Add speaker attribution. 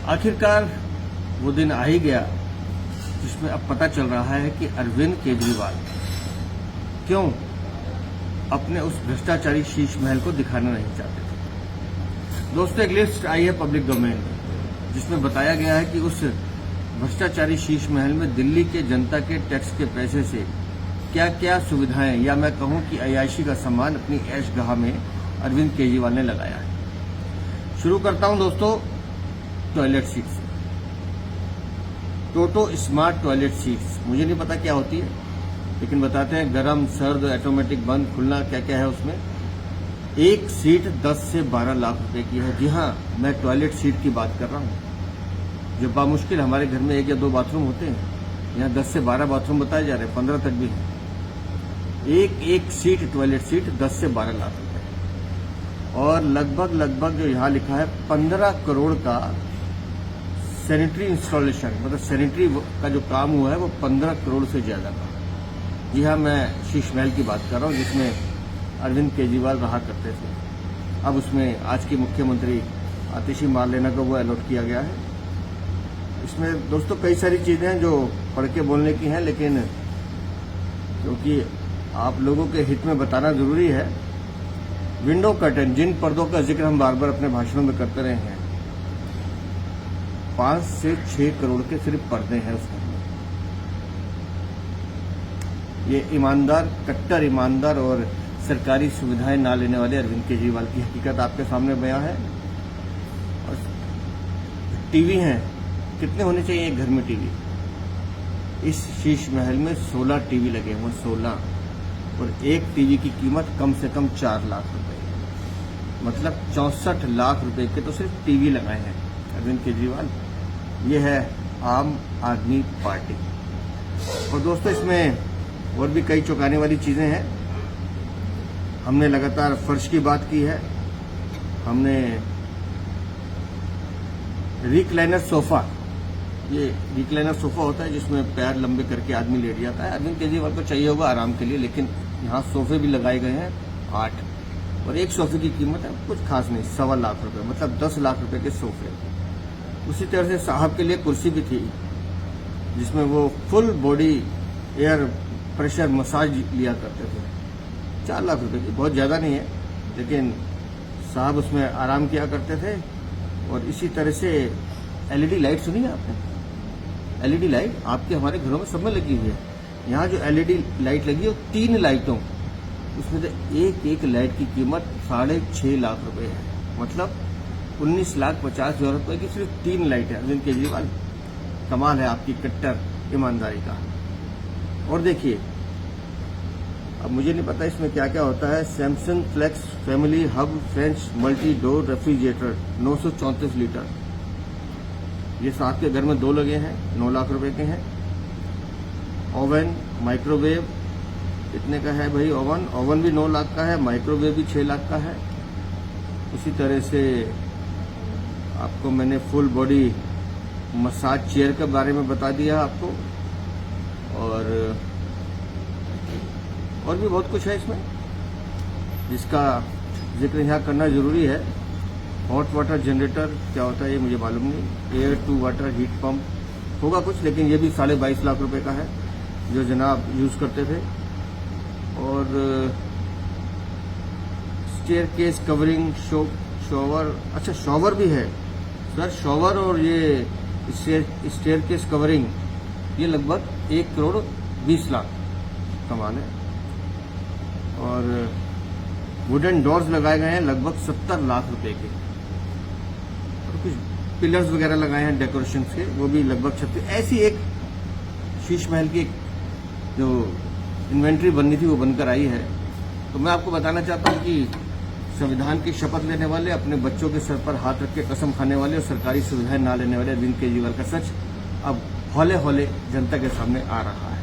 Speaker 1: आखिरकार वो दिन आ ही गया जिसमें अब पता चल रहा है कि अरविंद केजरीवाल क्यों अपने उस भ्रष्टाचारी शीश महल को दिखाना नहीं चाहते थे। दोस्तों, एक लिस्ट आई है पब्लिक डोमेन में जिसमें बताया गया है कि उस भ्रष्टाचारी शीश महल में दिल्ली के जनता के टैक्स के पैसे से क्या क्या सुविधाएं या मैं कहूं कि अय्याशी का सामान अपनी ऐशगाह में अरविंद केजरीवाल ने लगाया है। शुरू करता हूं दोस्तों टॉयलेट सीट से। टोटो स्मार्ट टॉयलेट सीट्स, मुझे नहीं पता क्या होती है, लेकिन बताते हैं गर्म, सर्द, ऑटोमेटिक, बंद, खुलना, क्या क्या है उसमें। एक सीट 10 से 12 लाख रुपए की है। जी हाँ, मैं टॉयलेट सीट की बात कर रहा हूँ। जो बामुश्किल हमारे घर में 1 या 2 बाथरूम होते हैं, यहाँ 10 से 12 बाथरूम बताए जा रहे हैं, 15 तक भी हैं। एक सीट, टॉयलेट सीट 10 से 12 लाख रुपए। और लगभग जो यहाँ लिखा है 15 करोड़ का सैनिटरी इंस्टॉलेशन, मतलब सैनिटरी का जो काम हुआ है वो 15 करोड़ से ज्यादा का। जी हाँ, मैं शीश महल की बात कर रहा हूँ जिसमें अरविंद केजरीवाल रहा करते थे। अब उसमें आज के मुख्यमंत्री आतिशी मार्लेना को वो अलॉट किया गया है। इसमें दोस्तों कई सारी चीजें हैं जो पढ़ के बोलने की हैं, लेकिन क्योंकि आप लोगों के हित में बताना जरूरी है। विंडो कर्टन, जिन पर्दों का जिक्र हम बार बार अपने भाषणों में करते रहे हैं, 5 से 6 करोड़ के सिर्फ पर्दे हैं उसमें। ये ईमानदार, कट्टर ईमानदार और सरकारी सुविधाएं ना लेने वाले अरविंद केजरीवाल की हकीकत आपके सामने बयां है। और टीवी हैं, कितने होने चाहिए एक घर में टीवी? इस शीश महल में 16 टीवी लगे हुए, 16, और एक टीवी की कीमत कम से कम 4 लाख रुपए, मतलब 64 लाख रुपए के तो सिर्फ टीवी लगाए हैं अरविंद केजरीवाल। ये है आम आदमी पार्टी। और दोस्तों, इसमें और भी कई चौंकाने वाली चीजें हैं। हमने लगातार फर्श की बात की है, हमने रिक्लाइनर सोफा, ये रिक्लाइनर सोफा होता है जिसमें पैर लंबे करके आदमी लेट जाता है। अरविंद केजरीवाल को चाहिए होगा आराम के लिए, लेकिन यहाँ सोफे भी लगाए गए हैं 8, और एक सोफे की कीमत है कुछ खास नहीं, 1.25 लाख रुपए, मतलब 10 लाख रुपए के सोफे। उसी तरह से साहब के लिए कुर्सी भी थी जिसमें वो full body air pressure massage लिया करते थे, 4 लाख रुपए की, बहुत ज्यादा नहीं है, लेकिन साहब उसमें आराम किया करते थे। और इसी तरह से एलईडी लाइट सुनी है आपने? एलईडी लाइट आपके हमारे घरों में सब में लगी हुई है। यहाँ जो एलईडी लाइट लगी है 3 लाइटों, उसमें से एक लाइट की कीमत 6.5 लाख रुपए है, मतलब 19,50,000 रुपए की सिर्फ 3 लाइट है। अरविंद केजरीवाल, कमाल है आपकी कट्टर ईमानदारी का। और देखिए, अब मुझे नहीं पता इसमें क्या क्या होता है। Samsung flex family hub French multi door refrigerator 934 litre, ये साथ के घर में 2 लगे हैं, 9 लाख रुपए के हैं। ओवन, माइक्रोवेव, कितने का है भाई? ओवन भी 9 लाख का है, माइक्रोवेव भी 6 लाख का है। उसी तरह से आपको मैंने फुल बॉडी मसाज चेयर के बारे में बता दिया आपको, और भी बहुत कुछ है इसमें जिसका जिक्र यहाँ करना जरूरी है। हॉट वाटर जनरेटर क्या होता है ये मुझे मालूम नहीं। Air to water heat pump होगा कुछ, लेकिन ये भी 22.5 लाख रुपए का है जो जनाब यूज करते थे। और स्टेयर केस कवरिंग, शॉवर, अच्छा शॉवर भी है सर, शॉवर और ये स्टेयर केस कवरिंग, ये लगभग 1 करोड़ 20 लाख, कमाल है। और वुडन डोर्स लगाए गए हैं लगभग 70 लाख रुपए के, और कुछ पिलर्स वगैरह लगाए हैं डेकोरेशन के, वो भी लगभग 36। ऐसी एक शीश महल की जो इन्वेंट्री बननी थी वो बनकर आई है। तो मैं आपको बताना चाहता हूँ कि संविधान की शपथ लेने वाले, अपने बच्चों के सर पर हाथ रख के कसम खाने वाले और सरकारी सुविधाएं ना लेने वाले अरविंद केजरीवाल का सच अब हौले हौले जनता के सामने आ रहा है।